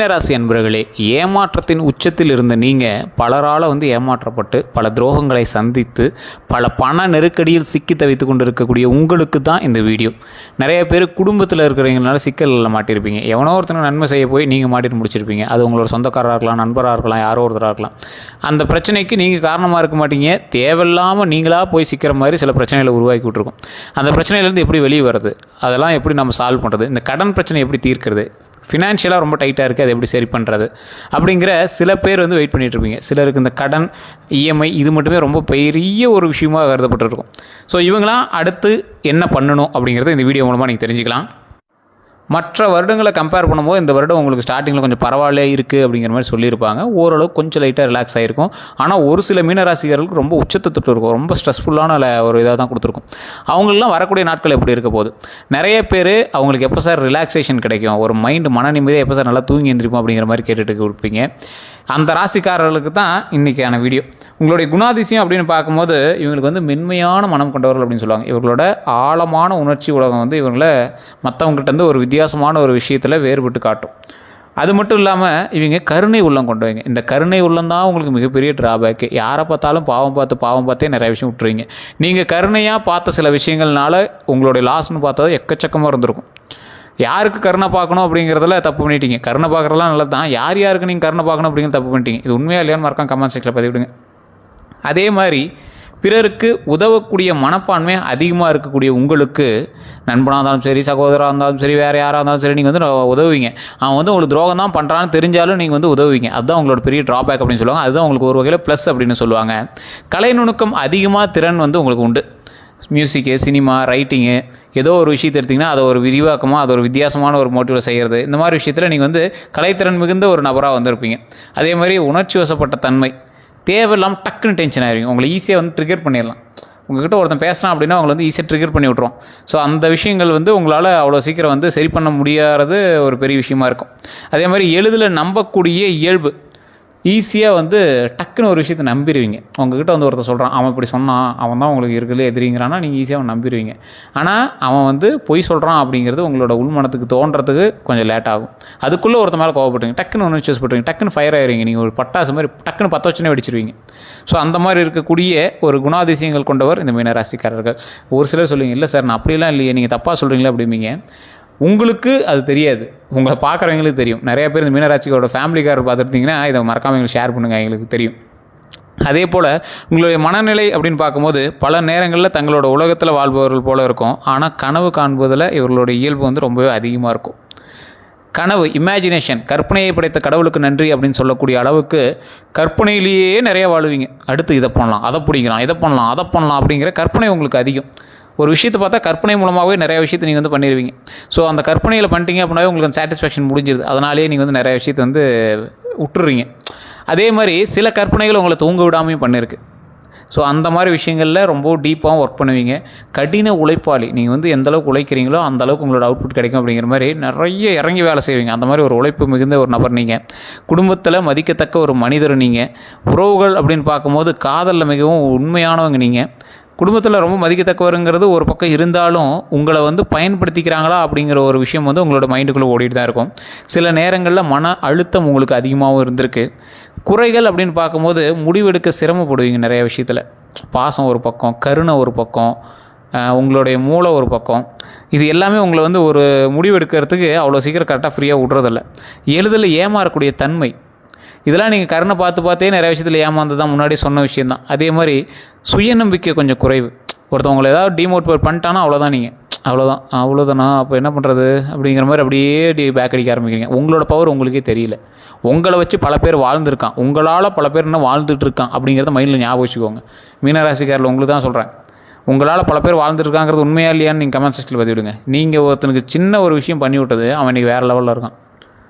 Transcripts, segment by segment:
மீனராசி அன்பர்களே, ஏமாற்றத்தின் உச்சத்தில் இருந்த நீங்கள் பலரால் ஏமாற்றப்பட்டு பல துரோகங்களை சந்தித்து பல பண நெருக்கடியில் சிக்கி தவித்து கொண்டு இருக்கக்கூடிய உங்களுக்கு தான் இந்த வீடியோ. நிறைய பேர் குடும்பத்தில் இருக்கிறவங்களால சிக்கலில் மாட்டியிருப்பீங்க. எவனோ ஒருத்தனை நன்மை செய்ய போய் நீங்கள் மாட்டிட்டு முடிச்சிருப்பீங்க. அது உங்களோட சொந்தக்காரராக இருக்கலாம், நண்பராக இருக்கலாம், யாரோ ஒருத்தராக இருக்கலாம். அந்த பிரச்சனைக்கு நீங்கள் காரணமாக இருக்க மாட்டீங்க. தேவையில்லாமல் நீங்களாக போய் சிக்கிற மாதிரி சில பிரச்சனைகளை உருவாக்கி விட்ருக்கும். அந்த பிரச்சனையிலேருந்து எப்படி வெளியே வருது, அதெல்லாம் எப்படி நம்ம சால்வ் பண்ணுறது, இந்த கடன் பிரச்சனை எப்படி தீர்க்கிறது, ஃபினான்ஷியலாக ரொம்ப டைட்டாக இருக்குது, அதை எப்படி சரி பண்ணுறது அப்படிங்கிற சில பேர் வெயிட் பண்ணிகிட்ருப்பீங்க. சிலருக்கு இந்த கடன் இஎம்ஐ இது மட்டுமே ரொம்ப பெரிய ஒரு விஷயமாக கருதப்பட்டிருக்கும். ஸோ இவங்களாம் அடுத்து என்ன பண்ணணும் அப்படிங்கிறத இந்த வீடியோ மூலமாக நீங்கள் தெரிஞ்சுக்கலாம். மற்ற வருடங்களை கம்பேர் பண்ணும்போது இந்த வருடம் உங்களுக்கு ஸ்டார்டிங்கில் கொஞ்சம் பரவாயில்ல இருக்குது அப்படிங்கிற மாதிரி சொல்லியிருப்பாங்க. ஓரளவுக்கு கொஞ்சம் லைட்டாக ரிலாக்ஸ் ஆகிருக்கும். ஆனால் ஒரு சில மீனராசிகர்களுக்கு ரொம்ப உச்சத்தை தொட்டு இருக்கும். ரொம்ப ஸ்ட்ரெஸ்ஃபுல்லான ஒரு இதாக தான் கொடுத்துருக்கும். அவங்களெலாம் வரக்கூடிய நாட்கள் எப்படி இருக்க போகுது. நிறைய பேர் அவங்களுக்கு எப்போ சார் ரிலாக்ஸேஷன் கிடைக்கும், ஒரு மைண்டு மன நிம்மதியாக எப்போ சார் நல்லா தூங்கி எந்திரிப்போம் அப்படிங்கிற மாதிரி கேட்டுட்டு கொடுப்பீங்க. அந்த ராசிக்காரர்களுக்கு தான் இன்றைக்கான வீடியோ. உங்களுடைய குணாதிசயம் அப்படின்னு பார்க்கும்போது இவங்களுக்கு மென்மையான மனம் கொண்டவர்கள் அப்படின்னு சொல்லுவாங்க. இவர்களோட ஆழமான உணர்ச்சி உலகம் இவங்களை மற்றவங்ககிட்ட ஒரு வித்தியாசமான ஒரு விஷயத்தில் வேறுபட்டு காட்டும். அது மட்டும் இல்லாமல் இவங்க கருணை உள்ளம் கொண்டவங்க. இந்த கருணை உள்ளம் தான் உங்களுக்கு மிகப்பெரிய ட்ராபேக்கு. யாரை பார்த்தாலும் பாவம் பார்த்தே நிறைய விஷயம் விட்டுருவீங்க. நீங்கள் கருணையாக பார்த்த சில விஷயங்கள்னால உங்களுடைய லாஸ்ன்னு பார்த்தது எக்கச்சக்கமாக இருந்திருக்கும். யாருக்கு கருணை பார்க்கணும் அப்படிங்கிறதுல தப்பு பண்ணிட்டீங்க. கருணை பார்க்குறதுலாம் நல்லது தான். யாருக்கு நீங்கள் கருணை பார்க்கணும் அப்படிங்கிறது தப்பு பண்ணிட்டீங்க. இது உண்மையாக இல்லையான்னு மறக்காம கமெண்ட் செக்ஷனில் பதிவிடுங்க. அதே மாதிரி பிறருக்கு உதவக்கூடிய மனப்பான்மை அதிகமாக இருக்கக்கூடிய உங்களுக்கு, நண்பனாக இருந்தாலும் சரி, சகோதராக இருந்தாலும் சரி, வேறு யாராக இருந்தாலும் சரி, நீங்கள் உதவுவீங்க. அவன் உங்களுக்கு துரோகம் தான் பண்ணுறான்னு தெரிஞ்சாலும் நீங்கள் உதவுவீங்க. அதுதான் உங்களோட பெரிய ட்ராபேக் அப்படின்னு சொல்லுவாங்க. அதுதான் உங்களுக்கு ஒரு வகையில் ப்ளஸ் அப்படின்னு சொல்லுவாங்க. கலை நுணுக்கம் அதிகமாக திறன் உங்களுக்கு உண்டு. மியூசிக்கு, சினிமா, ரைட்டிங்கு, ஏதோ ஒரு விஷயத்தை எடுத்திங்கன்னா அதை ஒரு விரிவாக்கமாக, அது ஒரு வித்தியாசமான ஒரு மோட்டிவில் செய்கிறது, இந்த மாதிரி விஷயத்தில் நீங்கள் கலைத்திறன் மிகுந்த ஒரு நபராக வந்திருப்பீங்க. அதே மாதிரி உணர்ச்சி வசப்பட்ட தன்மை, தேவையில்லாமல் டக்குன்னு டென்ஷன் ஆகிருவீங்க. உங்களை ஈஸியாக ட்ரிகர் பண்ணிடலாம். உங்கள்கிட்ட ஒருத்தன் பேசுகிறான் அப்படின்னா அவங்களை ஈஸியாக ட்ரிகர் பண்ணி விட்ருவோம். ஸோ அந்த விஷயங்கள் உங்களால் அவ்வளோ சீக்கிரம் சரி பண்ண முடியாதது ஒரு பெரிய விஷயமா இருக்கும். அதே மாதிரி எளிதில் நம்பக்கூடிய இயல்பு, ஈஸியாக டக்குன்னு ஒரு விஷயத்தை நம்பிடுவீங்க. உங்ககிட்ட ஒருத்தர் சொல்கிறான், அவன் இப்படி சொன்னான், அவன் தான் உங்களுக்கு இருக்கிறதுலே எதிரிங்கிறான்னா நீங்கள் ஈஸியாக அவன் நம்பிடுவீங்க. ஆனால் அவன் பொய் சொல்கிறான் அப்படிங்கிறது உங்களோட உள்மனத்துக்கு தோன்றதுக்கு கொஞ்சம் லேட் ஆகும். அதுக்குள்ளே ஒருத்த மேலே கோவப்பட்டுங்க, டக்குன்னு ஒன்று சூஸ் பண்ணுவீங்க, டக்குன்னு ஃபயர் ஆகிடுவீங்க. நீங்கள் ஒரு பட்டாசு மாதிரி டக்குன்னு 10 வச்சுனே வெடிச்சிருவீங்க. ஸோ அந்த மாதிரி இருக்கக்கூடிய ஒரு குணாதிசயங்கள் கொண்டவர் இந்த மீனராசிக்காரர்கள். ஒரு சிலர் சொல்லுவீங்க, இல்லை சார் நான் அப்படிலாம் இல்லையே, நீங்கள் தப்பாக சொல்கிறீங்களா அப்படிம்பீங்க. உங்களுக்கு அது தெரியாது, உங்களை பார்க்குறவங்களுக்கு தெரியும். நிறைய பேர் இந்த மீனராசிகளோட ஃபேமிலிக்காரர் பார்த்துருந்தீங்கன்னா இதை மறக்காமல் எங்களுக்கு ஷேர் பண்ணுங்கள், எங்களுக்கு தெரியும். அதே போல் உங்களுடைய மனநிலை அப்படின்னு பார்க்கும்போது பல நேரங்களில் தங்களோட உலகத்தில் வாழ்பவர்கள் போல் இருக்கும். ஆனால் கனவு காண்பதில் இவர்களுடைய இயல்பு ரொம்பவே அதிகமாக இருக்கும். கனவு, இமேஜினேஷன், கற்பனையை படைத்த கடவுளுக்கு நன்றி அப்படின்னு சொல்லக்கூடிய அளவுக்கு கற்பனையிலேயே நிறைய வாழ்வீங்க. அடுத்து இதை பண்ணலாம், அதை பிடிக்கலாம், இதை பண்ணலாம், அதை பண்ணலாம் அப்படிங்கிற கற்பனை உங்களுக்கு அதிகம். ஒரு விஷயத்தை பார்த்தா கற்பனை மூலமாகவே நிறைய விஷயத்தை நீங்கள் பண்ணிடுவீங்க. ஸோ அந்த கற்பனையில் பண்ணிட்டீங்க அப்படின்னாவே உங்களுக்கு சாட்டிஸ்ஃபேக்ஷன் முடிஞ்சிருது. அதனாலேயே நீங்கள் நிறைய விஷயத்தை விட்டுறீங்க. அதே மாதிரி சில கற்பனைகள் உங்களை தூங்க விடாமையும் பண்ணியிருக்கு. ஸோ அந்த மாதிரி விஷயங்களில் ரொம்ப டீப்பாகவும் ஒர்க் பண்ணுவீங்க. கடின உழைப்பாளி, நீங்கள் எந்தளவுக்கு உழைக்கிறீங்களோ அந்தளவுக்கு உங்களோட அவுட்புட் கிடைக்கும் அப்படிங்கிற மாதிரி நிறைய இறங்கி வேலை செய்வீங்க. அந்த மாதிரி ஒரு உழைப்பு மிகுந்த ஒரு நபர் நீங்கள். குடும்பத்தில் மதிக்கத்தக்க ஒரு மனிதர் நீங்கள். உறவுகள் அப்படின்னு பார்க்கும்போது காதலில் மிகவும் உண்மையானவங்க நீங்கள். குடும்பத்தில் ரொம்ப மதிக்கத்தக்கவருங்கிறது ஒரு பக்கம் இருந்தாலும் உங்களை பயன்படுத்திக்கிறாங்களா அப்படிங்கிற ஒரு விஷயம் உங்களோட மைண்டுக்குள்ளே ஓடிட்டு தான் இருக்கும். சில நேரங்களில் மன அழுத்தம் உங்களுக்கு அதிகமாகவும் இருந்திருக்கு. குறைகள் அப்படின்னு பார்க்கும்போது முடிவெடுக்க சிரமப்படுவீங்க நிறைய விஷயத்தில். பாசம் ஒரு பக்கம், கருணை ஒரு பக்கம், உங்களுடைய மூளை ஒரு பக்கம். இது எல்லாமே உங்களை ஒரு முடிவெடுக்கிறதுக்கு அவ்வளோ சீக்கிரம் கரெக்டாக ஃப்ரீயாக விட்றதில்ல. எளிதில் ஏமாறக்கூடிய தன்மை, இதெல்லாம் நீங்கள் கருணை பார்த்தே நிறைய விஷயத்தில் ஏமாந்து தான் முன்னாடி சொன்ன விஷயந்தான். அதே மாதிரி சுயநம்பிக்கை கொஞ்சம் குறைவு. ஒருத்தவங்களை ஏதாவது டிமோட்டிவேட் பண்ணிட்டானா அவ்வளோதான், நீங்கள் அவ்வளோதானா அப்போ என்ன பண்ணுறது அப்படிங்கிற மாதிரி அப்படியே பேக் அடிக்க ஆரம்பிக்கிறீங்க. உங்களோட பவர் உங்களுக்கே தெரியல. உங்களை வச்சு பல பேர் வாழ்ந்துருக்கான், உங்களால் பல பேர் இன்னும் வாழ்ந்துட்டு இருக்கான் அப்படிங்கிறத மைண்டில் ஞாபகம் வச்சுக்கோங்க. மீனராசிக்காரில் உங்களுக்கு தான் சொல்கிறேன், உங்களால் பல பேர் வாழ்ந்துருக்காங்கிறது உண்மையா இல்லையான்னு நீங்கள் கமெண்ட் செக்ஷனில் பதிவிடுங்க. நீங்கள் ஒருத்தனுக்கு சின்ன ஒரு விஷயம் பண்ணி விட்டது அவன் இன்றைக்கி வேறு லெவலில் இருக்கான்.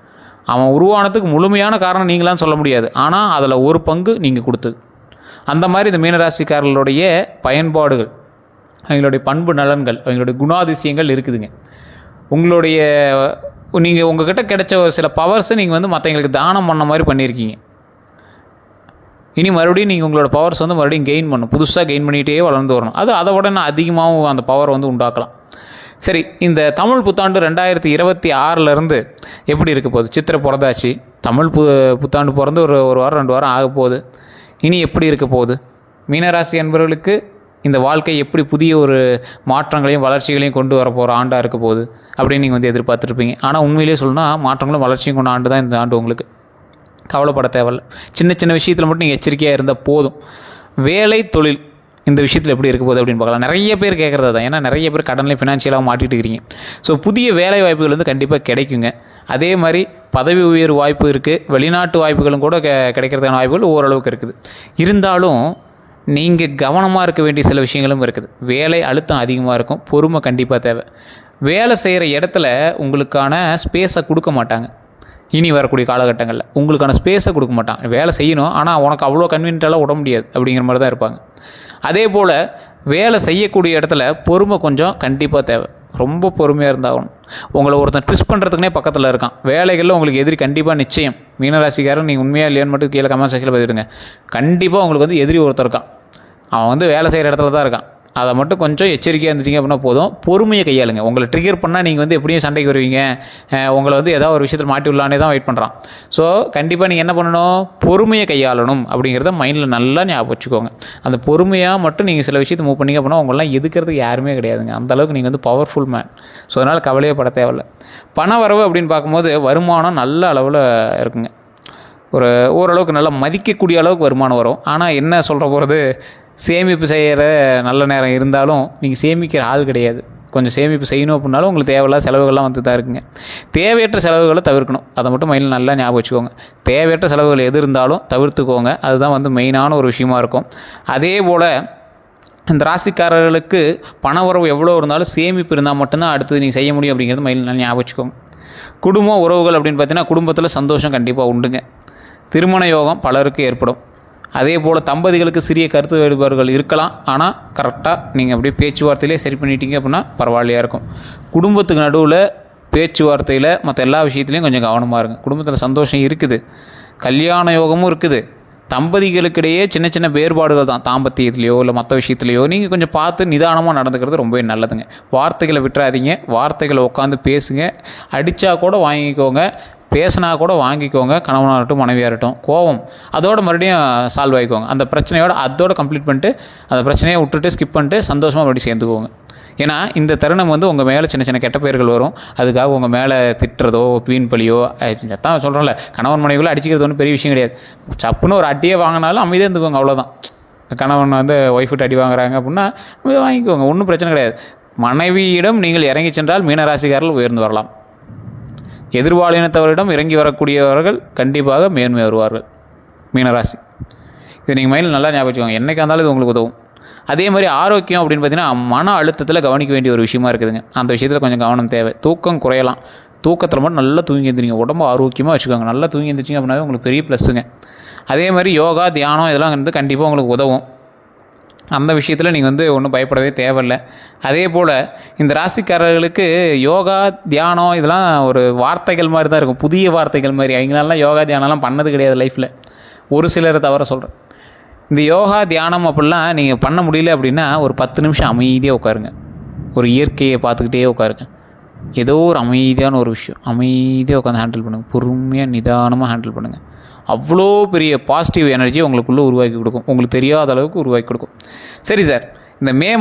அவன் உருவானதுக்கு முழுமையான காரணம் நீங்களான்னு சொல்ல முடியாது, ஆனால் அதில் ஒரு பங்கு நீங்கள் கொடுத்தது. அந்த மாதிரி இந்த மீனராசிக்காரர்களுடைய பயன்பாடுகள், அவங்களுடைய பண்பு நலன்கள், அவங்களுடைய குணாதிசயங்கள் இருக்குதுங்க. நீங்கள் உங்கள்கிட்ட கிடைச்ச ஒரு சில பவர்ஸை நீங்கள் மற்றவங்களுக்கு தானம் பண்ண மாதிரி பண்ணியிருக்கீங்க. இனி மறுபடியும் நீங்கள் உங்களோட பவர்ஸ் மறுபடியும் கெயின் பண்ணணும், புதுசாக கெயின் பண்ணிகிட்டே வளர்ந்து வரணும். அது அதை விட நான் அதிகமாகவும் அந்த பவர் உண்டாக்கலாம். சரி, இந்த தமிழ் புத்தாண்டு 2026 எப்படி இருக்க போகுது? சித்திரை பிறந்தாச்சு, தமிழ் புத்தாண்டு பிறந்து ஒரு வாரம் 2 வாரம் ஆக போகுது. இனி எப்படி இருக்க போகுது? மீனராசி அன்பர்களுக்கு இந்த வாழ்க்கை எப்படி புதிய ஒரு மாற்றங்களையும் வளர்ச்சிகளையும் கொண்டு வர போகிற ஆண்டாக இருக்க போகுது அப்படின்னு நீங்கள் எதிர்பார்த்துருப்பீங்க. ஆனால் உண்மையிலே சொல்லணும்னா மாற்றங்களும் வளர்ச்சியும் கொண்ட ஆண்டு தான் இந்த ஆண்டு. உங்களுக்கு கவலைப்பட தேவையில்ல. சின்ன சின்ன விஷயத்தில் மட்டும் நீங்கள் எச்சரிக்கையாக இருந்தால் போதும். வேலை, தொழில் இந்த விஷயத்தில் எப்படி இருக்க போகுது அப்படின்னு பார்க்கலாம். நிறைய பேர் கேட்குறது தான். ஏன்னா நிறைய பேர் கடனில் ஃபினான்ஷியலாக மாட்டிகிட்டு இருக்கிறீங்க. ஸோ புதிய வேலை வாய்ப்புகள் கண்டிப்பாக கிடைக்குங்க. அதே மாதிரி பதவி உயர்வு வாய்ப்பு இருக்குது. வெளிநாட்டு வாய்ப்புகளும் கூட கிடைக்கிறதுக்கான வாய்ப்புகள் ஓரளவுக்கு இருக்குது. இருந்தாலும் நீங்கள் கவனமாக இருக்க வேண்டிய சில விஷயங்களும் இருக்குது. வேலை அழுத்தம் அதிகமாக இருக்கும். பொறுமை கண்டிப்பாக தேவை. வேலை செய்கிற இடத்துல உங்களுக்கான ஸ்பேஸை கொடுக்க மாட்டாங்க. இனி வரக்கூடிய காலகட்டங்களில் உங்களுக்கான ஸ்பேஸை கொடுக்க மாட்டான். வேலை செய்யணும், ஆனால் உனக்கு அவ்வளோ கன்வீனியன்ட்டாலாம் விட முடியாது அப்படிங்கிற மாதிரி தான் இருப்பாங்க. அதே போல் வேலை செய்யக்கூடிய இடத்துல பொறுமை கொஞ்சம் கண்டிப்பாக தேவை. ரொம்ப பொறுமையாக இருந்தாகணும். உங்களை ஒருத்தன் ட்விஸ்ட் பண்ணுறதுக்குனே பக்கத்தில் இருக்கான். வேலைகளில் உங்களுக்கு எதிரி கண்டிப்பாக நிச்சயம். மீனராசிக்காரன் நீங்கள் உண்மையாக இல்லையான்னு மட்டும் கீழே கமெண்ட் செக்ஷனில் பதிவிடுங்க. கண்டிப்பாக உங்களுக்கு எதிரி ஒருத்தர் இருக்கான். அவன் வேலை செய்கிற இடத்துல தான் இருக்கான். அதை மட்டும் கொஞ்சம் எச்சரிக்கையாக இருந்துட்டீங்க அப்படின்னா போதும். பொறுமையை கையாளுங்க. உங்களை ட்ரிகர் பண்ணால் நீங்கள் எப்படியும் சண்டைக்கு வருவீங்க. உங்களை ஏதாவது ஒரு விஷயத்தில் மாட்டி விடலானே தான் வெயிட் பண்ணுறான். ஸோ கண்டிப்பாக நீங்கள் என்ன பண்ணணும்? பொறுமையை கையாளணும் அப்படிங்கிறத மைண்டில் நல்லா ஞாபகம் வச்சுக்கோங்க. அந்த பொறுமையாக மட்டும் நீங்கள் சில விஷயத்தை மூவ் பண்ணிங்க அப்படின்னா உங்களெலாம் எதுக்கிறதுக்கு யாருமே கிடையாதுங்க. அந்தளவுக்கு நீங்கள் பவர்ஃபுல் மேன். ஸோ அதனால் கவலையே பட தேவையில்லை. பண வரவு அப்படின்னு பார்க்கும்போது வருமானம் நல்ல அளவில் இருக்குங்க. ஓரளவுக்கு நல்லா மதிக்கக்கூடிய அளவுக்கு வருமானம் வரும். ஆனால் என்ன சொல்கிற போகிறது, சேமிப்பு செய்கிற நல்ல நேரம் இருந்தாலும் நீங்கள் சேமிக்கிற ஆள் கிடையாது. கொஞ்சம் சேமிப்பு செய்யணும் அப்படின்னாலும் உங்களுக்கு தேவையில்லாத செலவுகள்லாம் தான் இருக்குங்க. தேவையற்ற செலவுகளை தவிர்க்கணும். அதை மட்டும் மைண்டில் நல்லா ஞாபகம் வச்சுக்கோங்க. தேவையற்ற செலவுகள் எது இருந்தாலும் தவிர்த்துக்கோங்க. அதுதான் மெயினான ஒரு விஷயமா இருக்கும். அதே போல் இந்த ராசிக்காரர்களுக்கு பண வரவு எவ்வளோ இருந்தாலும் சேமிப்பு இருந்தால் மட்டும்தான் அடுத்தது நீங்கள் செய்ய முடியும் அப்படிங்கிறது மைண்டில் நல்லா ஞாபகம் வச்சுக்கோங்க. குடும்பம், உறவுகள் அப்படின்னு பார்த்தீங்கன்னா குடும்பத்தில் சந்தோஷம் கண்டிப்பாக உண்டுங்க. திருமண யோகம் பலருக்கு ஏற்படும். அதே போல் தம்பதிகளுக்கு சிறிய கருத்து வேறுபாடுகள் இருக்கலாம். ஆனால் கரெக்டாக நீங்கள் அப்படியே பேச்சுவார்த்தையிலே சரி பண்ணிட்டீங்க அப்படின்னா பரவாயில்லையாக இருக்கும். குடும்பத்துக்கு நடுவில் பேச்சுவார்த்தையில் மற்ற எல்லா விஷயத்துலையும் கொஞ்சம் கவனமாக இருங்க. குடும்பத்தில் சந்தோஷம் இருக்குது, கல்யாண யோகமும் இருக்குது. தம்பதிகளுக்கிடையே சின்ன சின்ன வேறுபாடுகள் தான், தாம்பத்தியத்துலையோ இல்லை மற்ற விஷயத்துலையோ நீங்கள் கொஞ்சம் பார்த்து நிதானமாக நடந்துக்கிறது ரொம்பவே நல்லதுங்க. வார்த்தைகளை விட்டுறாதீங்க. வார்த்தைகளை உட்காந்து பேசுங்க. அடித்தா கூட வாங்கிக்கோங்க, பேசினா கூட வாங்கிக்கோங்க. கணவனாகட்டும் மனைவியாகட்டும் கோவம் அதோட மறுபடியும் சால்வ் ஆகிக்கோங்க. அந்த பிரச்சனையோட அதோட கம்ப்ளீட் பண்ணிட்டு அந்த பிரச்சனையை விட்டுட்டு ஸ்கிப் பண்ணிட்டு சந்தோஷமாக மறுபடியும் சேர்ந்துக்கோங்க. ஏன்னா இந்த தருணம் உங்கள் மேலே சின்ன சின்ன கெட்ட பெயர்கள் வரும். அதுக்காக உங்கள் மேலே திட்டுறதோ வீண் பழியோ தான் சொல்கிறோம்ல, கணவன் மனைவிகளை அடிச்சிக்கிறது ஒன்றும் பெரிய விஷயம் கிடையாது. சப்புன்னு ஒரு அட்டியே வாங்கினாலும் அமைதியாக இருந்துக்கோங்க, அவ்வளோதான். கணவன் ஒய்ஃப்கிட்ட அடி வாங்குறாங்க அப்படின்னா வாங்கிக்கோங்க, ஒன்றும் பிரச்சனை கிடையாது. மனைவியிடம் நீங்கள் இறங்கி சென்றால் மீனராசிக்காரர்கள் உயர்ந்து வரலாம். எதிர்பாலினத்தவரிடம் இறங்கி வரக்கூடியவர்கள் கண்டிப்பாக மேன்மை வருவார்கள். மீனராசி இது நீங்கள் மைண்டில் நல்லா ஞாபகம் வச்சுக்கோங்க. என்றைக்கு இருந்தாலும் இது உங்களுக்கு உதவும். அதே மாதிரி ஆரோக்கியம் அப்படின்னு பார்த்தீங்கன்னா மன அழுத்தத்தில் கவனிக்க வேண்டிய ஒரு விஷயமா இருக்குதுங்க. அந்த விஷயத்தில் கொஞ்சம் கவனம் தேவை. தூக்கம் குறையலாம். தூக்கத்தில் மட்டும் நல்லா தூங்கி எழுந்திரிங்க. உடம்பு ஆரோக்கியமாக வச்சுக்கோங்க. நல்லா தூங்கி எழுந்திரிச்சிங்க அப்படின்னாவே உங்களுக்கு பெரிய ப்ளஸ்ஸுங்க. அதே மாதிரி யோகா, தியானம் இதெல்லாம் கண்டிப்பாக உங்களுக்கு உதவும். அந்த விஷயத்தில் நீங்கள் ஒன்றும் பயப்படவே தேவையில்லை. அதே போல் இந்த ராசிக்காரர்களுக்கு யோகா, தியானம் இதெல்லாம் ஒரு வார்த்தைகள் மாதிரி தான் இருக்கும், புதிய வார்த்தைகள் மாதிரி. அவங்களாலாம் யோகா, தியானம்லாம் பண்ணது கிடையாது லைஃப்பில். ஒரு சிலரை தவிர சொல்கிறேன். இந்த யோகா, தியானம் அப்படிலாம் நீங்கள் பண்ண முடியல அப்படின்னா ஒரு 10 நிமிஷம் அமைதியாக உட்காருங்க. ஒரு இயற்கையை பார்த்துக்கிட்டே உட்காருங்க. ஏதோ ஒரு அமைதியான ஒரு விஷயம் அமைதியாக உட்காந்து ஹேண்டில் பண்ணுங்கள். பொறுமையாக நிதானமாக ஹேண்டில் பண்ணுங்கள். அவ்வளோ பெரிய பாசிட்டிவ் எனர்ஜி உங்களுக்குள்ளே உருவாக்கி கொடுக்கும். உங்களுக்கு தெரியாத அளவுக்கு உருவாக்கி கொடுக்கும். சரி சார், இந்த மே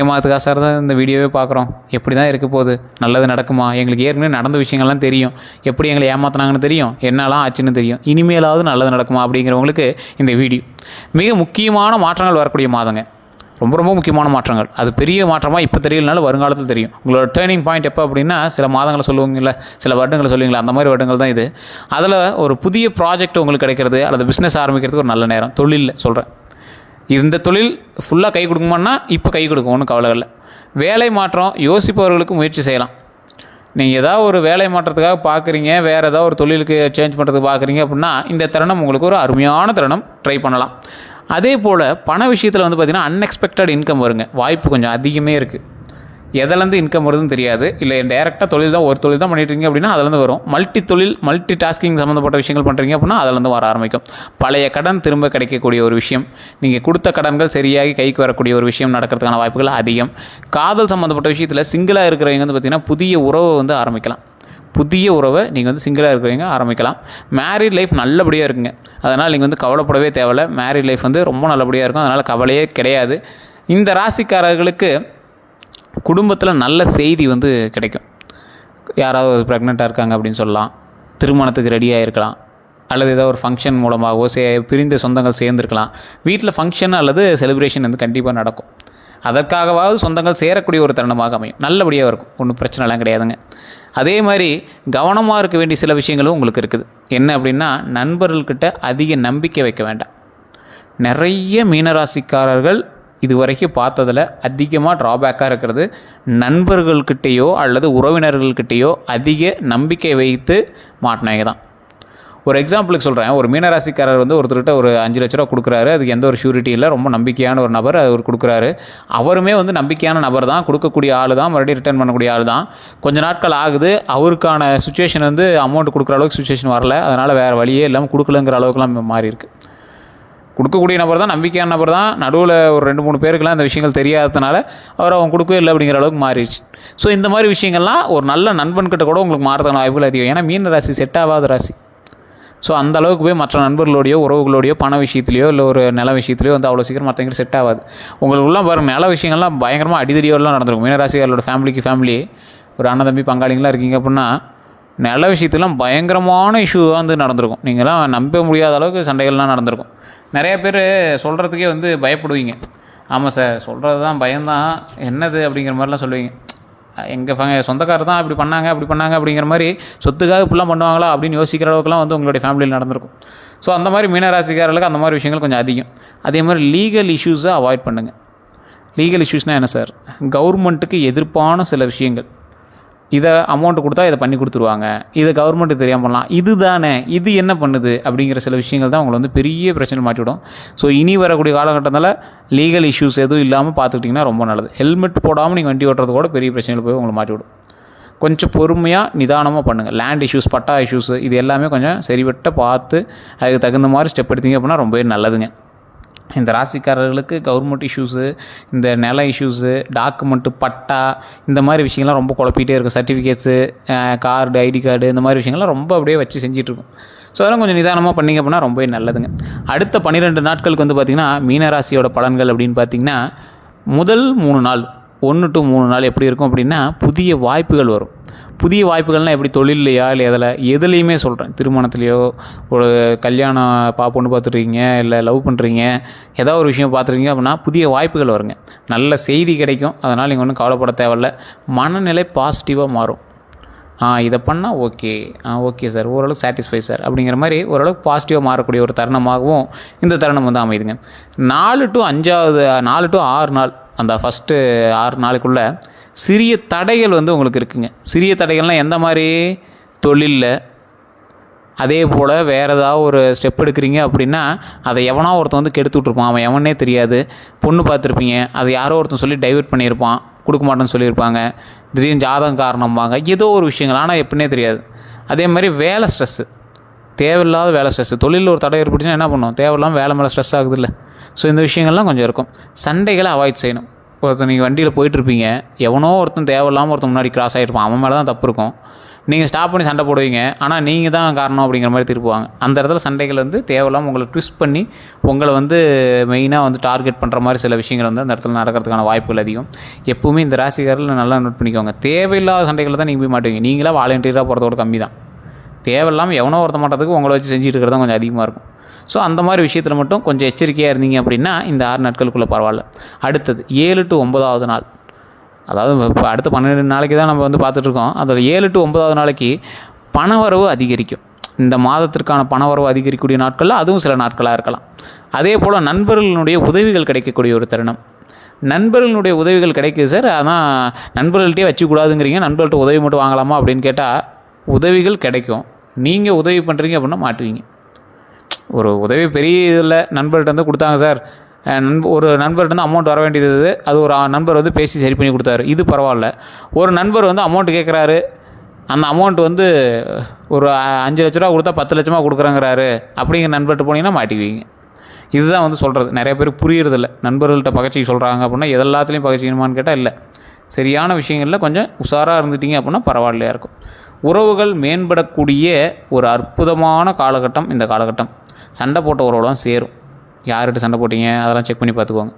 மாதத்துக்காக சார் தான் இந்த வீடியோவே பார்க்குறோம். எப்படி தான் இருக்க போகுது? நல்லது நடக்குமா? எங்களுக்கு ஏற்கனவே நடந்த விஷயங்கள்லாம் தெரியும். எப்படி எங்களை ஏமாற்றினாங்கன்னு தெரியும், என்னெல்லாம் ஆச்சுன்னு தெரியும். இனிமேலாவது நல்லது நடக்குமா அப்படிங்கிறவங்களுக்கு இந்த வீடியோ மிக முக்கியமான மாற்றங்கள் வரக்கூடிய மாதங்க. ரொம்ப ரொம்ப முக்கியமான மாற்றங்கள். அது பெரிய மாற்றமாக இப்போ தெரியலனாலும் வருங்காலத்தில் தெரியும். உங்களோட டேர்னிங் பாயிண்ட் எப்போ அப்படின்னா சில மாதங்களை சொல்லுவீங்களா, சில வருடங்களை சொல்லுவீங்களா, அந்த மாதிரி வருடங்கள் தான் இது. அதில் ஒரு புதிய ப்ராஜெக்ட் உங்களுக்கு கிடைக்கிறது அல்லது பிஸ்னஸ் ஆரம்பிக்கிறதுக்கு ஒரு நல்ல நேரம். தொழிலில் சொல்கிறேன். இந்த தொழில் ஃபுல்லாக கை கொடுக்குமான்னா இப்போ கை கொடுக்கும், ஒன்றும் கவலை இல்லை. வேலை மாற்றம் யோசிப்பவர்களுக்கு முயற்சி செய்யலாம். நீங்கள் ஏதாவது ஒரு வேலை மாற்றத்துக்காக பார்க்குறீங்க, வேறு ஏதாவது ஒரு தொழிலுக்கு சேஞ்ச் பண்ணுறதுக்கு பார்க்குறீங்க அப்படின்னா இந்த தருணம் உங்களுக்கு ஒரு அருமையான தருணம். ட்ரை பண்ணலாம். அதே போல் பண விஷயத்தில் பார்த்திங்கன்னா அன்எக்ஸ்பெக்டட் இன்கம் வருங்க. வாய்ப்பு கொஞ்சம் அதிகமே இருக்குது. எதுலேருந்து இன்கம் வருதுன்னு தெரியாது. இல்லை டேரெக்டாக தொழில் தான், ஒரு தொழில் தான் பண்ணிட்டுருக்கீங்க அப்படின்னா அதுலேருந்து வரும். மல்டி டாஸ்கிங் சம்மந்தப்பட்ட விஷயங்கள் பண்ணுறீங்க அப்படின்னா அதுலேருந்து வர ஆரம்பிக்கும். பழைய கடன் திரும்ப கிடைக்கக்கூடிய ஒரு விஷயம், நீங்கள் கொடுத்த கடன்கள் சரியாகி கைக்கு வரக்கூடிய ஒரு விஷயம் நடக்கிறதுக்கான வாய்ப்புகள் அதிகம். காதல் சம்மந்தப்பட்ட விஷயத்தில் சிங்கிளாக இருக்கிறவங்க வந்து பார்த்திங்கன்னா புதிய உறவை வந்து ஆரம்பிக்கலாம். புதிய உறவை நீங்கள் வந்து சிங்கிளாக இருக்கிறவங்க ஆரம்பிக்கலாம். மேரிட் லைஃப் நல்லபடியாக இருக்குங்க. அதனால் நீங்கள் வந்து கவலைப்படவே தேவையில்லை. மேரிட் லைஃப் வந்து ரொம்ப நல்லபடியாக இருக்கும். அதனால் கவலையே கிடையாது. இந்த ராசிக்காரர்களுக்கு குடும்பத்தில் நல்ல செய்தி வந்து கிடைக்கும். யாராவது ப்ரெக்னெண்ட்டாக இருக்காங்க அப்படின்னு சொல்லலாம், திருமணத்துக்கு ரெடியாக இருக்கலாம், அல்லது ஏதோ ஒரு ஃபங்க்ஷன் மூலமாகவோ பிரிந்த சொந்தங்கள் சேர்ந்துருக்கலாம். வீட்டில் ஃபங்க்ஷன் அல்லது செலிப்ரேஷன் வந்து கண்டிப்பாக நடக்கும். அதற்காகவாவது சொந்தங்கள் சேரக்கூடிய ஒரு தருணமாக அமையும். நல்லபடியாக இருக்கும், ஒன்றும் பிரச்சனைலாம் கிடையாதுங்க. அதே மாதிரி கவனமாக இருக்க வேண்டிய சில விஷயங்களும் உங்களுக்கு இருக்குது. என்ன அப்படின்னா, நண்பர்கள்கிட்ட அதிக நம்பிக்கை வைக்க வேண்டாம். நிறைய மீனராசிக்காரர்கள் இது வரைக்கும் பார்த்ததில் அதிகமாக ட்ராபேக்காக இருக்கிறது நண்பர்கள்கிட்டேயோ அல்லது உறவினர்கள்கிட்டேயோ அதிக நம்பிக்கை வைத்து மாட்டினவங்க தான். ஒரு எக்ஸாம்பிளுக்கு சொல்கிறேன். ஒரு மீனராசிக்காரர் வந்து ஒருத்தர்கிட்ட ஒரு 5 லட்ச ரூபா கொடுக்குறாரு. அதுக்கு எந்த ஒரு ஷூரிட்டி இல்லை, ரொம்ப நம்பிக்கையான ஒரு நபர் அவர் கொடுக்குறாரு. அவருமே வந்து நம்பிக்கையான நபர் தான், கொடுக்கக்கூடிய ஆள் தான், மறுபடியும் ரிட்டர்ன் பண்ணக்கூடிய ஆள் தான். கொஞ்ச நாட்கள் ஆகுது, அவருக்கான சுச்சுவேஷன் வந்து அமௌண்ட் கொடுக்குற அளவுக்கு சுச்சுவேஷன் வரல. அதனால் வேறு வழியே இல்லாமல் கொடுக்கலங்கிற அளவுக்குலாம் மாறி இருக்குது. கொடுக்கக்கூடிய நபர் தான், நம்பிக்கையான நபர் தான். நடுவில் ஒரு 2-3 பேருக்குலாம் இந்த விஷயங்கள் தெரியாததுனால அவங்க கொடுக்கவே இல்லை அப்படிங்கிற அளவுக்கு மாறிடுச்சு. ஸோ இந்த மாதிரி விஷயங்கள்லாம் ஒரு நல்ல நண்பன்கிட்ட கூட உங்களுக்கு மாறதுக்கான வாய்ப்புகள் அதிகம். ஏன்னா மீன ராசி செட் ஆகாத ராசி. ஸோ அந்த அளவுக்கு போய் மற்ற நண்பர்களோடையோ உறவுகளோடையோ பண விஷயத்துலையோ இல்லை ஒரு நில விஷயத்துலையோ வந்து அவ்வளோ சீக்கிரம் மற்றவங்க செட் ஆகாது. உங்களுக்குலாம் பாருங்கள், நில விஷயங்கள்லாம் பயங்கரமாக அடிதடியோடலாம் நடந்திருக்கும். மீனராசிகளோட ஃபேமிலி ஒரு அண்ணன் தம்பி பங்காளிங்களாம் இருக்கீங்க அப்படின்னா நில விஷயத்துலாம் பயங்கரமான இஷ்யூவாக வந்து நடந்திருக்கும். நீங்களாம் நம்ப முடியாத அளவுக்கு சண்டைகள்லாம் நடந்திருக்கும். நிறைய பேர் சொல்கிறதுக்கே வந்து பயப்படுவீங்க. ஆமாம் சார், சொல்கிறது தான், பயம்தான், என்னது அப்படிங்கிற மாதிரிலாம் சொல்லுவீங்க. எங்கள் சொந்தக்காரர் தான் அப்படி பண்ணாங்க அப்படிங்கிற மாதிரி, சொத்துக்காக இப்படிலாம் பண்ணுவாங்களா அப்படின்னு யோசிக்கிற அளவுக்குலாம் வந்து உங்களுடைய ஃபேமிலியில் நடந்திருக்கும். ஸோ அந்த மாதிரி மீனராசிக்காரர்களுக்கு அந்த மாதிரி விஷயங்கள் கொஞ்சம் அதிகம். அதே மாதிரி லீகல் இஷ்யூஸை அவாய்ட் பண்ணுங்கள். லீகல் இஷ்யூஸ்னால் என்ன சார்? கவர்மெண்ட்டுக்கு எதிர்ப்பான சில விஷயங்கள். இதை அமௌண்ட்டு கொடுத்தா இதை பண்ணி கொடுத்துருவாங்க, இதை கவர்மெண்ட்டுக்கு தெரியாமல் பண்ணலாம், இது தானே, இது என்ன பண்ணுது அப்படிங்கிற சில விஷயங்கள் தான் உங்களை வந்து பெரிய பிரச்சனை மாட்டிவிடும். ஸோ இனி வரக்கூடிய காலகட்டத்தில் லீகல் இஷ்யூஸ் எதுவும் இல்லாமல் பார்த்துக்கிட்டிங்கன்னா ரொம்ப நல்லது. ஹெல்மெட் போடாமல் நீங்கள் வண்டி ஓட்டுறது கூட பெரிய பிரச்சனையில் போய் உங்களை மாட்டிவிடும். கொஞ்சம் பொறுமையாக நிதானமாக பண்ணுங்கள். லேண்ட் இஷ்யூஸ், பட்டா இஷ்யூஸ், இது எல்லாமே கொஞ்சம் சரிவட்ட பார்த்து அதுக்கு தகுந்த மாதிரி ஸ்டெப் எடுத்தீங்க அப்படின்னா ரொம்பவே நல்லதுங்க. இந்த ராசிக்காரர்களுக்கு கவர்மெண்ட் இஷ்யூஸு, இந்த நில இஷ்யூஸு, டாக்குமெண்ட்டு, பட்டா, இந்த மாதிரி விஷயங்கள்லாம் ரொம்ப குழப்பிகிட்டே இருக்கும். சர்டிஃபிகேட்ஸு, கார்டு, ஐடி கார்டு, இந்த மாதிரி விஷயங்கள்லாம் ரொம்ப அப்படியே வச்சு செஞ்சிட்ருக்கும். ஸோ அதெல்லாம் கொஞ்சம் நிதானமாக பண்ணிங்க அப்படின்னா ரொம்பவே நல்லதுங்க. அடுத்த 12 நாட்களுக்கு வந்து பார்த்திங்கன்னா மீனராசியோட பலன்கள் அப்படின்னு பார்த்திங்கன்னா, முதல் 3 நாள் 1 to 3 நாள் எப்படி இருக்கும் அப்படின்னா, புதிய வாய்ப்புகள் வரும். புதிய வாய்ப்புகள்னால் எப்படி, தொழில்லையா இல்லை எதுலேயுமே சொல்கிறேன். திருமணத்துலையோ, ஒரு கல்யாணம் பொண்ணு பார்த்துட்ருக்கீங்க, இல்லை லவ் பண்ணுறீங்க, ஏதோ ஒரு விஷயம் பார்த்துருக்கீங்க அப்படின்னா புதிய வாய்ப்புகள் வருங்க. நல்ல செய்தி கிடைக்கும். அதனால் நீங்கள் ஒன்றும் கவலைப்பட தேவையில்ல. மனநிலை பாசிட்டிவாக மாறும். இதை பண்ணால் ஓகே சார், ஓரளவுக்கு சாட்டிஸ்ஃபை சார் அப்படிங்கிற மாதிரி ஓரளவுக்கு பாசிட்டிவாக மாறக்கூடிய ஒரு தருணமாகவும் இந்த தருணம் வந்து அமையுதுங்க. 4 to 6 நாள், அந்த ஃபஸ்ட்டு 6 நாளுக்குள்ளே சிறிய தடைகள் வந்து உங்களுக்கு இருக்குங்க. சிறிய தடைகள்னால் எந்த மாதிரி? தொழிலில், அதே போல் வேறு ஏதாவது ஒரு ஸ்டெப் எடுக்கிறீங்க அப்படின்னா அதை எவனோ ஒருத்தன் வந்து கெடுத்து விட்ருப்பான். அவன் எவனே தெரியாது. பொண்ணு பார்த்துருப்பீங்க, அதை யாரோ ஒருத்தன் சொல்லி டைவெர்ட் பண்ணியிருப்பான், கொடுக்க மாட்டேன்னு சொல்லியிருப்பாங்க, திடீர்னு ஜாதகம் காரணம்பாங்க, ஏதோ ஒரு விஷயங்கள், ஆனால் எப்படின்னே தெரியாது. அதே மாதிரி வேலை ஸ்ட்ரெஸ்ஸு, தேவையில்லாத வேலை ஸ்ட்ரெஸ்ஸு. தொழிலில் ஒரு தடை ஏற்பட்டுச்சுன்னா என்ன பண்ணுவோம்? தேவையில்லாமல் வேலை மேலே ஸ்ட்ரெஸ் ஆகுது இல்லை. ஸோ இந்த விஷயங்கள்லாம் கொஞ்சம் இருக்கும். சண்டைகளை அவாய்ட் செய்யணும். நீங்கள் வண்டியில் போயிட்டுருப்பீங்க, எவனோ ஒருத்தன் தேவையில்லாமல் ஒருத்தன் முன்னாடி கிராஸ் ஆகிருப்பான், அவன் மேலே தான் தப்பு இருக்கும். நீங்கள் ஸ்டாப் பண்ணி சண்டை போடுவீங்க, ஆனால் நீங்கள் தான் காரணம் அப்படிங்கிற மாதிரி திருப்புவாங்க. அந்த இடத்துல சண்டைகள் வந்து தேவையில்லாமல் உங்களை ட்விஸ்ட் பண்ணி உங்களை வந்து மெயினாக வந்து டார்கெட் பண்ணுற மாதிரி சில விஷயங்கள் வந்து அந்த இடத்துல நடக்கிறதுக்கான வாய்ப்புகள் அதிகம். எப்போவுமே இந்த ராசிக்காரர்கள் நல்லா நோட் பண்ணிக்கோங்க. தேவையில்லாத சண்டைகளை தான் நீங்கள் போய் மாட்டுவீங்க. நீங்களாக வாலண்டியராக போகிறதோட கம்மி தான். தேவையில்லாமல் எவனோ ஒருத்த மாட்டதுக்கு உங்களை வச்சு செஞ்சுட்டு இருக்கிறது தான் கொஞ்சம் அதிகமாக இருக்கும். ஸோ அந்த மாதிரி விஷயத்தில் மட்டும் கொஞ்சம் எச்சரிக்கையாக இருந்தீங்க அப்படின்னா இந்த 6 நாட்களுக்குள்ளே பரவாயில்ல. அடுத்தது 7 to 9வது நாள், அதாவது இப்போ அடுத்த 12 நாளைக்கு தான் நம்ம வந்து பார்த்துட்ருக்கோம். அதாவது 7 to 9வது நாளைக்கு பணவரவு அதிகரிக்கும். இந்த மாதத்திற்கான பணவரவு அதிகரிக்கக்கூடிய நாட்களில் அதுவும் சில நாட்களாக இருக்கலாம். அதே போல் நண்பர்களுடைய உதவிகள் கிடைக்கக்கூடிய ஒரு தருணம். நண்பர்களுடைய உதவிகள் கிடைக்குது சார், ஆனால் நண்பர்கள்ட்டே வச்சுக்கூடாதுங்கிறீங்க, நண்பர்கள்ட்ட உதவி மட்டும் வாங்கலாமா அப்படின்னு கேட்டால் உதவிகள் கிடைக்கும். நீங்கள் உதவி பண்ணுறீங்க அப்படின்னா மாட்டுவீங்க. ஒரு உதவி பெரிய இதில் நண்பர்கிட்ட வந்து கொடுத்தாங்க சார், ஒரு நண்பர்கிட்ட அமௌண்ட் வர வேண்டியது, அது ஒரு நண்பர் வந்து பேசி சரி பண்ணி கொடுத்தாரு, இது பரவாயில்ல. ஒரு நண்பர் வந்து அமௌண்ட் கேட்குறாரு, அந்த அமௌண்ட் வந்து ஒரு 5 லட்ச ரூபா கொடுத்தா 10 லட்சமாக கொடுக்குறேங்கிறாரு, அப்படிங்கிற நண்பர்கிட்ட போனீங்கன்னா மாட்டிக்குவீங்க. இதுதான் வந்து சொல்கிறது. நிறைய பேர் புரியறதில்ல. நண்பர்கள்ட்ட பகச்சிக்க சொல்கிறாங்க அப்படின்னா எல்லாத்துலேயும் பகச்சிக்கணுமான்னு கேட்டால் இல்லை. சரியான விஷயங்களில் கொஞ்சம் உஷாராக இருந்துட்டீங்க அப்படின்னா பரவாயில்லையா இருக்கும். உறவுகள் மேம்படக்கூடிய ஒரு அற்புதமான காலகட்டம் இந்த காலகட்டம். சண்டை போட்ட உறவுலாம் சேரும். யார்கிட்ட சண்டை போட்டீங்க அதெல்லாம் செக் பண்ணி பார்த்துக்கோங்க.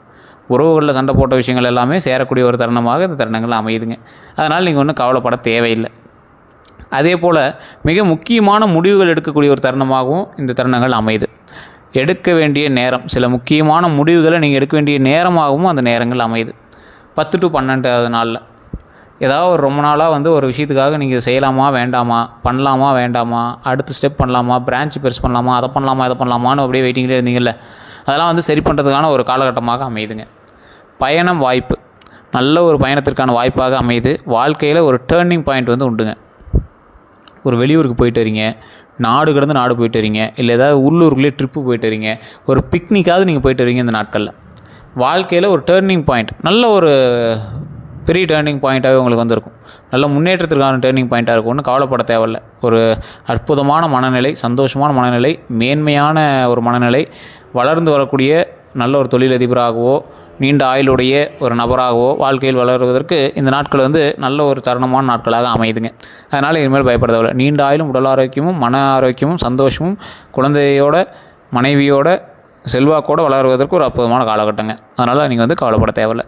உறவுகளில் சண்டை போட்ட விஷயங்கள் எல்லாமே சேரக்கூடிய ஒரு தருணமாக இந்த தருணங்கள் அமையுதுங்க. அதனால் நீங்கள் ஒன்றும் கவலைப்பட தேவையில்லை. அதே போல் மிக முக்கியமான முடிவுகள் எடுக்கக்கூடிய ஒரு தருணமாகவும் இந்த தருணங்கள் அமையுது. எடுக்க வேண்டிய நேரம், சில முக்கியமான முடிவுகளை நீங்கள் எடுக்க வேண்டிய நேரமாகவும் அந்த நேரங்கள் அமையுது. 10 to 12 நாளில் ஏதாவது ஒரு ரொம்ப நாளாக வந்து ஒரு விஷயத்துக்காக நீங்கள் செய்யலாமா வேண்டாமா, பண்ணலாமா வேண்டாமா, அடுத்த ஸ்டெப் பண்ணலாமா, பிரான்ச் பெருசு பண்ணலாமா, அதை பண்ணலாமா இதை பண்ணலாமான்னு அப்படியே வெயிட்டிங்கில் இருந்தீங்கல்ல, அதெல்லாம் வந்து சரி பண்ணுறதுக்கான ஒரு காலகட்டமாக அமையுதுங்க. பயணம் வாய்ப்பு, நல்ல ஒரு பயணத்திற்கான வாய்ப்பாக அமையுது. வாழ்க்கையில் ஒரு டேர்னிங் பாயிண்ட் வந்து உண்டுங்க. ஒரு வெளியூருக்கு போயிட்டு வரீங்க, நாடு கடந்து நாடு போயிட்டு வரீங்க, இல்லை ஏதாவது உள்ளூருக்குள்ளேயே ட்ரிப்பு போயிட்டு வரீங்க, ஒரு பிக்னிக்காவது நீங்கள் போயிட்டு வரீங்க இந்த நாட்களில். வாழ்க்கையில் ஒரு டேர்னிங் பாயிண்ட், நல்ல ஒரு பெரிய டேர்னிங் பாயிண்ட்டாகவே உங்களுக்கு வந்திருக்கும். நல்ல முன்னேற்றத்திற்கான டேர்னிங் பாயிண்ட்டாக இருக்கும். ஒன்றும் கவலைப்பட தேவையில்லை. ஒரு அற்புதமான மனநிலை, சந்தோஷமான மனநிலை, மேன்மையான ஒரு மனநிலை, வளர்ந்து வரக்கூடிய நல்ல ஒரு தொழிலதிபராகவோ நீண்ட ஆயுளுடைய ஒரு நபராகவோ வாழ்க்கையில் வளருவதற்கு இந்த நாட்கள் வந்து நல்ல ஒரு தருணமான நாட்களாக அமையுதுங்க. அதனால் இனிமேல் பயப்பட தேவையில்லை. நீண்ட ஆயுளும் உடல் ஆரோக்கியமும் மன ஆரோக்கியமும் சந்தோஷமும் குழந்தையோட மனைவியோட செல்வாக்கோடு வளருவதற்கு ஒரு அற்புதமான காலகட்டங்க. அதனால் நீங்கள் வந்து கவலைப்பட தேவையில்லை.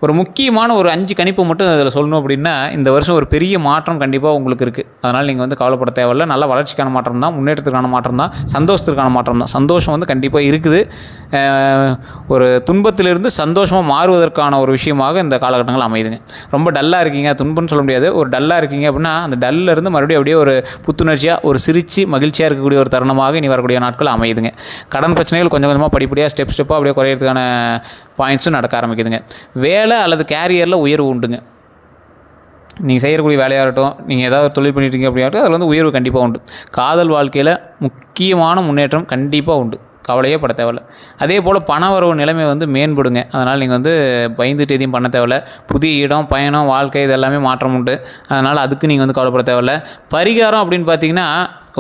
ஒரு முக்கியமான ஒரு 5 கணிப்பு மட்டும் அதில் சொல்லணும் அப்படின்னா, இந்த வருஷம் ஒரு பெரிய மாற்றம் கண்டிப்பாக உங்களுக்கு இருக்குது. அதனால் நீங்கள் வந்து கவலைப்பட தேவையில்லை. நல்ல வளர்ச்சிக்கான மாற்றம் தான், முன்னேற்றத்துக்கான மாற்றம் தான், சந்தோஷத்திற்கான மாற்றம் தான். சந்தோஷம் வந்து கண்டிப்பாக இருக்குது. ஒரு துன்பத்திலிருந்து சந்தோஷமாக மாறுவதற்கான ஒரு விஷயமாக இந்த காலகட்டங்கள் அமையுதுங்க. ரொம்ப டல்லாக இருக்கீங்க, துன்பம்னு சொல்ல முடியாது, ஒரு டல்லாக இருக்கீங்க அப்படின்னா அந்த டல்லிருந்து மறுபடியும் அப்படியே ஒரு புத்துணர்ச்சியாக ஒரு சிரித்து மகிழ்ச்சியாக இருக்கக்கூடிய ஒரு தருணமாக இனி வரக்கூடிய நாட்கள் அமையுதுங்க. கடன் பிரச்சனைகள் கொஞ்சம் கொஞ்சமாக படிப்படியாக ஸ்டெப்பாக அப்படியே குறையிறதுக்கான பாயிண்ட்ஸும் நடக்க ஆரம்பிக்குதுங்க. வேலை அல்லது கேரியரில் உயர்வு உண்டுங்க. நீங்கள் செய்யக்கூடிய வேலையாக இருக்கட்டும், நீங்கள் ஏதாவது தொழில் பண்ணிட்டீங்க அப்படின்னாட்டும் அதில் வந்து உயர்வு கண்டிப்பாக உண்டு. காதல் வாழ்க்கையில் முக்கியமான முன்னேற்றம் கண்டிப்பாக உண்டு. கவலையே பட தேவையில்லை. அதே போல் பண வரவு நிலைமை வந்து மேம்படுங்க. அதனால் நீங்கள் வந்து பயந்துட்டு எதையும் பண்ண தேவையில்லை. புதிய இடம், பயணம், வாழ்க்கை இது எல்லாமே மாற்றம் உண்டு. அதனால் அதுக்கு நீங்கள் வந்து கவலைப்பட தேவையில்லை. பரிகாரம் அப்படின்னு பார்த்தீங்கன்னா,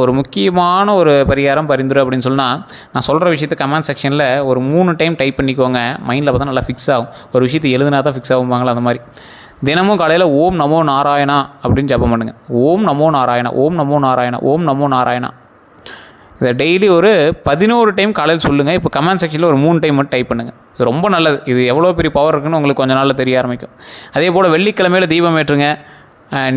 ஒரு முக்கியமான ஒரு பரிகாரம் பரிந்துரை அப்படின்னு சொன்னால், நான் சொல்கிற விஷயத்தை கமெண்ட் செக்ஷனில் ஒரு 3 டைம் டைப் பண்ணிக்கோங்க. மைண்டில் பார்த்தா நல்லா ஃபிக்ஸ் ஆகும். ஒரு விஷயத்தை எழுதுனா தான் ஃபிக்ஸ் ஆகும்பாங்களா, அந்த மாதிரி. தினமும் காலையில் ஓம் நமோ நாராயணா அப்படின்னு ஜபம் பண்ணுங்கள். ஓம் நமோ நாராயணா, ஓம் நமோ நாராயணா, ஓம் நமோ நாராயணா. இதை டெய்லி ஒரு 11 டைம் காலையில் சொல்லுங்கள். இப்போ கமெண்ட் செக்ஷனில் ஒரு 3 டைம் மட்டும் டைப் பண்ணுங்கள். இது ரொம்ப நல்லது. இது எவ்வளோ பெரிய பவர் இருக்குன்னு உங்களுக்கு கொஞ்சம் நாளில் தெரிய ஆரம்பிக்கும். அதே போல் வெள்ளிக்கிழமையில் தீபம் ஏற்றுங்க.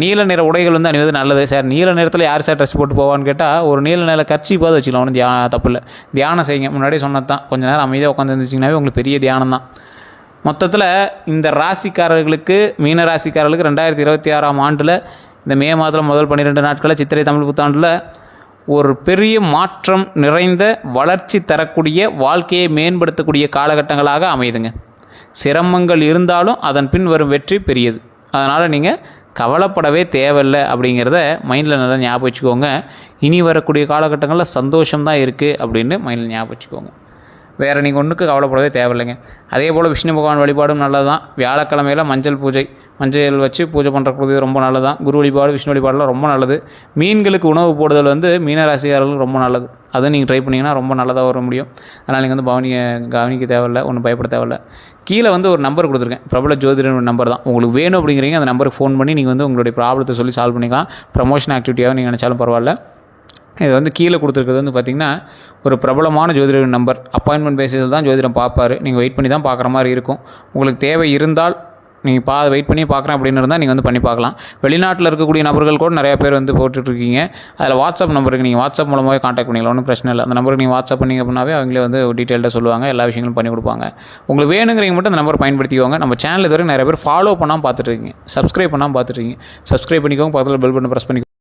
நீல நிற உடைகள் வந்து அணிவது நல்லது. சார் நீல நிறத்தில் யார் சார் ட்ரெஸ் போட்டு போவான்னு கேட்டால், ஒரு நீல நிற கர்ச்சீப்பாவது வச்சுக்கலாம், ஒன்றும் தப்பு இல்லை. தியானம் செய்யுங்க. முன்னாடியே சொன்னது தான், கொஞ்சம் நேரம் அமைதியாக உட்காந்து இருந்துச்சிங்கனாவே உங்களுக்கு பெரிய தியானம் தான். மொத்தத்தில் இந்த ராசிக்காரர்களுக்கு, மீன ராசிக்காரர்களுக்கு 2026ஆம் ஆண்டில் இந்த மே மாதத்தில் முதல் 12 நாட்களில் சித்திரை தமிழ் புத்தாண்டில் ஒரு பெரிய மாற்றம் நிறைந்த வளர்ச்சி தரக்கூடிய வாழ்க்கையை மேம்படுத்தக்கூடிய காலகட்டங்களாக அமையுதுங்க. சிரமங்கள் இருந்தாலும் அதன் பின் வரும் வெற்றி பெரியது. அதனால் நீங்கள் கவலைப்படவே தேவையில்லை அப்படிங்கிறத மைண்டில் நல்லா ஞாபகம் வச்சுக்கோங்க. இனி வரக்கூடிய காலகட்டங்களில் சந்தோஷம்தான் இருக்குது அப்படின்னு மைண்டில் ஞாபகம் வச்சுக்கோங்க. வேறு நீங்கள் ஒன்றுக்கு கவலைப்படவே தேவையில்லைங்க. அதே போல் விஷ்ணு பகவான் வழிபாடும் நல்லது தான். வியாழக்கிழமையில் மஞ்சள் பூஜை, மஞ்சள் வச்சு பூஜை பண்ணுறது ரொம்ப நல்லது தான். குரு வழிபாடு, விஷ்ணு வழிபாடுலாம் ரொம்ப நல்லது. மீன்களுக்கு உணவு போடுதல் வந்து மீனராசிக்காரர்களுக்கு ரொம்ப நல்லது. அதுவும் நீங்கள் ட்ரை பண்ணிங்கன்னா ரொம்ப நல்லதாக வர முடியும். அதனால் நீங்கள் வந்து கவனிக்க தேவையில்லை, ஒன்றும் பயப்பட தேவையில்லை. கீழே வந்து ஒரு நம்பர் கொடுத்துருக்கேன், பிரபல ஜோதிடர் நம்பர் தான். உங்களுக்கு வேணும் அப்படிங்கிறீங்க அந்த நம்பருக்கு ஃபோன் பண்ணி நீங்கள் வந்து உங்களுடைய ப்ராப்ளத்தை சொல்லி சால்வ் பண்ணிக்கலாம். ப்ரமோஷன் ஆக்டிவிட்டியாக நீங்கள் நினச்சாலும் பரவாயில்ல. இது வந்து கீழே கொடுத்துருக்கிறது வந்து பார்த்திங்கன்னா ஒரு பிரபலமான ஜோதிடர் நம்பர். அப்பாயின்மெண்ட் பேசிஸில் தான் ஜோதிடம் பார்ப்பார். நீங்கள் வெயிட் பண்ணி தான் பார்க்குற மாதிரி இருக்கும். உங்களுக்கு தேவை இருந்தால் நீங்கள் வெயிட் பண்ணி பார்க்குறேன் அப்படின்னு இருந்தால் நீங்கள் வந்து பண்ணி பார்க்கலாம். வெளிநாட்டில் இருக்கக்கூடிய நபர்கள் கூட நிறையா பேர் வந்து போட்டுட்ருக்கீங்க. அதில் வாட்ஸ்அப் நம்பருக்கு நீங்கள் வாட்ஸ்அப் மூலமாகவே காண்டாக்ட் பண்ணிக்கலாம், ஒன்றும் பிரச்சனை இல்லை. அந்த நம்பருக்கு நீங்கள் வாட்ஸ்அப் பண்ணிங்க அப்படின்னாவே அவங்களே வந்து டீட்டெயில்டாக சொல்லுவாங்க, எல்லா விஷயங்களும் பண்ணி கொடுப்பாங்க. உங்களுக்கு வேணுங்கிறீங்க மட்டும் அந்த நம்பர் பயன்படுத்திக்கோங்க. நம்ம சேனல் இதுவரை நிறைய பேர் ஃபாலோ பண்ணாமல் பார்த்துட்ருக்கீங்க, சப்ஸ்கிரைப் பண்ணாமல் பார்த்துட்ருக்கீங்க. சப்ஸ்கிரைப் பண்ணிக்கோங்க, பக்கத்தில் பெல் பட்டன் ப்ரெஸ் பண்ணிக்கோங்க.